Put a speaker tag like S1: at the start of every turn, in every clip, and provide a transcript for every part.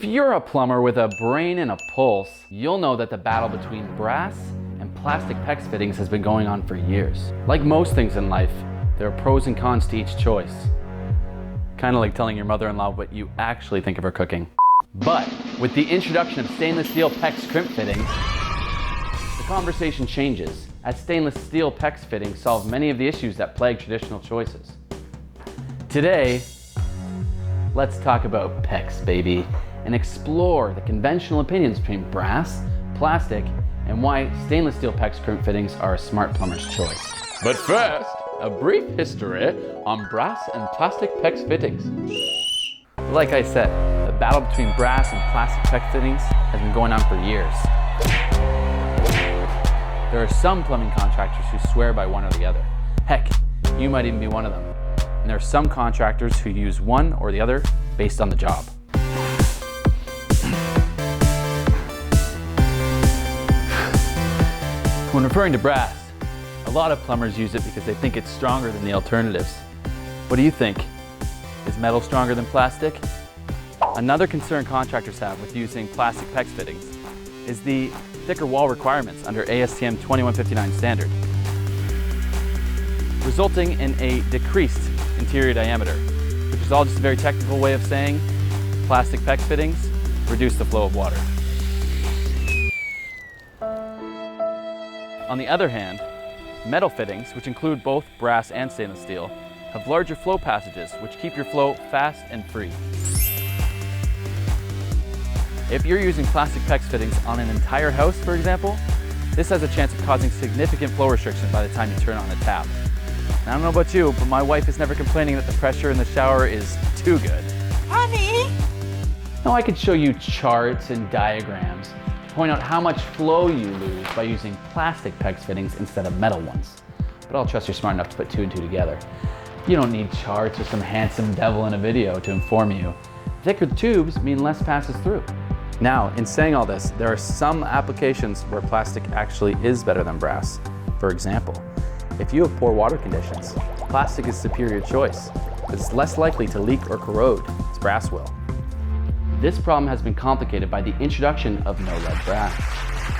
S1: If you're a plumber with a brain and a pulse, you'll know that the battle between brass and plastic PEX fittings has been going on for years. Like most things in life, there are pros and cons to each choice. Kind of like telling your mother-in-law what you actually think of her cooking. But with the introduction of stainless steel PEX Crimp fittings, the conversation changes, as stainless steel PEX fittings solve many of the issues that plague traditional choices. Today, let's talk about PEX, baby, and explore the conventional opinions between brass, plastic, and why stainless steel PEX Crimp fittings are a smart plumber's choice. But first, a brief history on brass and plastic PEX fittings. Like I said, the battle between brass and plastic PEX fittings has been going on for years. There are some plumbing contractors who swear by one or the other. Heck, you might even be one of them. And there are some contractors who use one or the other based on the job. When referring to brass, a lot of plumbers use it because they think it's stronger than the alternatives. What do you think? Is metal stronger than plastic? Another concern contractors have with using plastic PEX fittings is the thicker wall requirements under ASTM 2159 standard, resulting in a decreased interior diameter, which is all just a very technical way of saying plastic PEX fittings reduce the flow of water. On the other hand, metal fittings, which include both brass and stainless steel, have larger flow passages, which keep your flow fast and free. If you're using plastic PEX fittings on an entire house, for example, this has a chance of causing significant flow restriction by the time you turn on the tap. And I don't know about you, but my wife is never complaining that the pressure in the shower is too good.
S2: Honey!
S1: Now I could show you charts and diagrams to point out how much flow you lose by using plastic PEX fittings instead of metal ones. But I'll trust you're smart enough to put two and two together. You don't need charts or some handsome devil in a video to inform you. Thicker tubes mean less passes through. Now, in saying all this, there are some applications where plastic actually is better than brass. For example, if you have poor water conditions, plastic is a superior choice. It's less likely to leak or corrode as brass will. This problem has been complicated by the introduction of no-lead brass,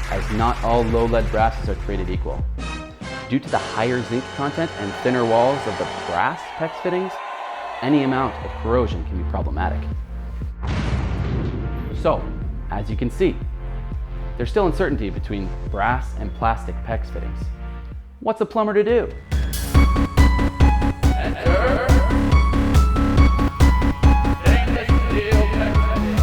S1: as not all low-lead brasses are created equal. Due to the higher zinc content and thinner walls of the brass PEX fittings, any amount of corrosion can be problematic. So, as you can see, there's still uncertainty between brass and plastic PEX fittings. What's a plumber to do? Enter stainless steel PEX fittings.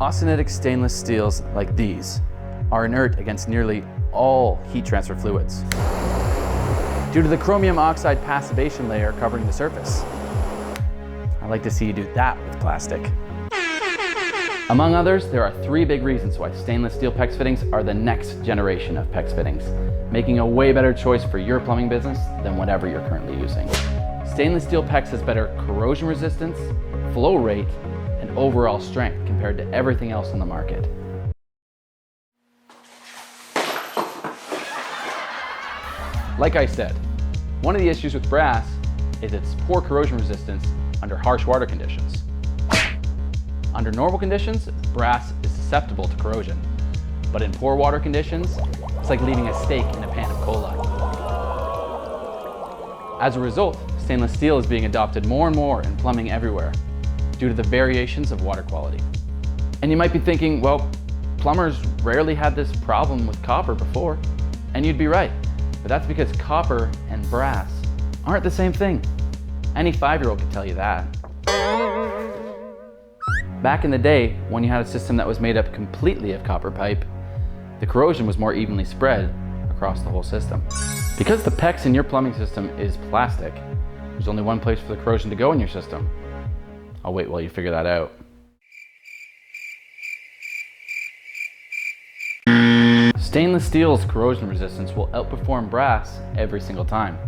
S1: Austenitic stainless steels like these are inert against nearly all heat transfer fluids due to the chromium oxide passivation layer covering the surface. I'd like to see you do that with plastic. Among others, there are three big reasons why stainless steel PEX fittings are the next generation of PEX fittings, making a way better choice for your plumbing business than whatever you're currently using. Stainless steel PEX has better corrosion resistance, flow rate, and overall strength compared to everything else on the market. Like I said, one of the issues with brass is its poor corrosion resistance under harsh water conditions. Under normal conditions, brass is susceptible to corrosion, but in poor water conditions, it's like leaving a steak in a pan of cola. As a result, stainless steel is being adopted more and more in plumbing everywhere due to the variations of water quality. And you might be thinking, well, plumbers rarely had this problem with copper before, and you'd be right. But that's because copper and brass aren't the same thing. Any 5-year-old can tell you that. Back in the day, when you had a system that was made up completely of copper pipe, the corrosion was more evenly spread across the whole system. Because the PEX in your plumbing system is plastic, there's only one place for the corrosion to go in your system. I'll wait while you figure that out. Stainless steel's corrosion resistance will outperform brass every single time.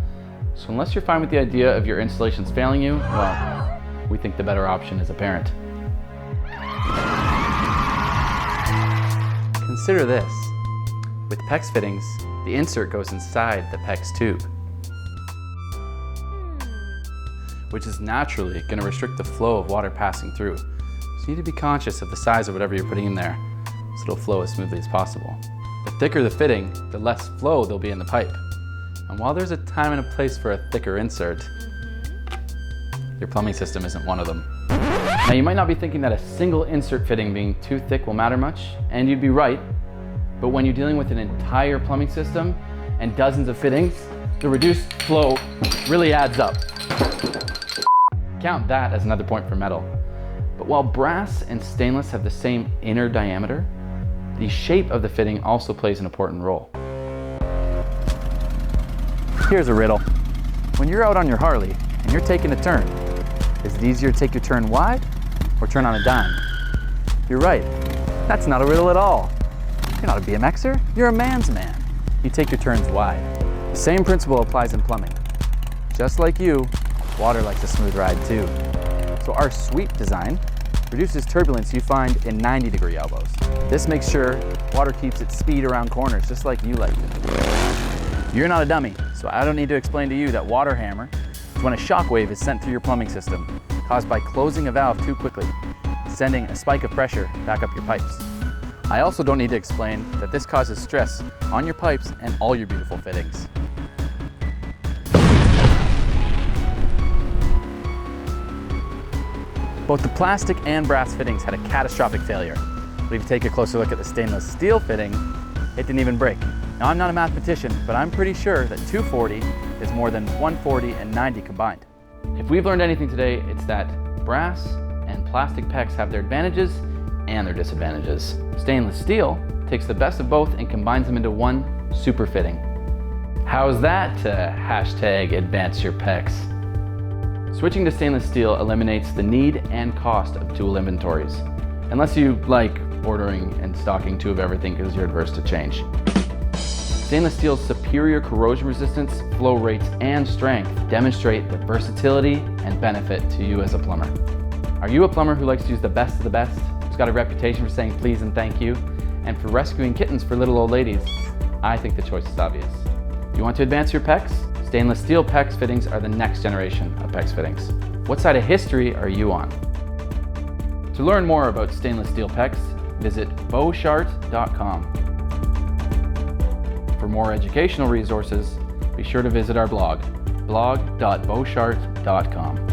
S1: So unless you're fine with the idea of your installations failing you, well, we think the better option is apparent. Consider this. With PEX fittings, The insert goes inside the PEX tube, which is naturally going to restrict the flow of water passing through. So you need to be conscious of the size of whatever you're putting in there so it'll flow as smoothly as possible. The thicker the fitting, the less flow there'll be in the pipe. And while there's a time and a place for a thicker insert, your plumbing system isn't one of them. Now you might not be thinking that a single insert fitting being too thick will matter much, and you'd be right, but when you're dealing with an entire plumbing system and dozens of fittings, the reduced flow really adds up. Count that as another point for metal. But while brass and stainless have the same inner diameter, the shape of the fitting also plays an important role. Here's a riddle. When you're out on your Harley and you're taking a turn, is it easier to take your turn wide or turn on a dime? You're right, that's not a riddle at all. You're not a BMXer, you're a man's man. You take your turns wide. The same principle applies in plumbing. Just like you, water likes a smooth ride too. So our sweep design reduces turbulence you find in 90-degree elbows. This makes sure water keeps its speed around corners just like you like it. You're not a dummy, so I don't need to explain to you that water hammer is when a shock wave is sent through your plumbing system, caused by closing a valve too quickly, sending a spike of pressure back up your pipes. I also don't need to explain that this causes stress on your pipes and all your beautiful fittings. Both the plastic and brass fittings had a catastrophic failure. But if you take a closer look at the stainless steel fitting, it didn't even break. Now I'm not a mathematician, but I'm pretty sure that 240 is more than 140 and 90 combined. If we've learned anything today, it's that brass and plastic PEX have their advantages and their disadvantages. Stainless steel takes the best of both and combines them into one super fitting. How's that to hashtag advance your PEX? Switching to stainless steel eliminates the need and cost of tool inventories, unless you like ordering and stocking two of everything because you're adverse to change. Stainless steel's superior corrosion resistance, flow rates, and strength demonstrate the versatility and benefit to you as a plumber. Are you a plumber who likes to use the best of the best, who's got a reputation for saying please and thank you, and for rescuing kittens for little old ladies? I think the choice is obvious. You want to advance your PEX? Stainless steel PEX fittings are the next generation of PEX fittings. What side of history are you on? To learn more about stainless steel PEX, visit Boshart.com. For more educational resources, be sure to visit our blog, blog.boshart.com.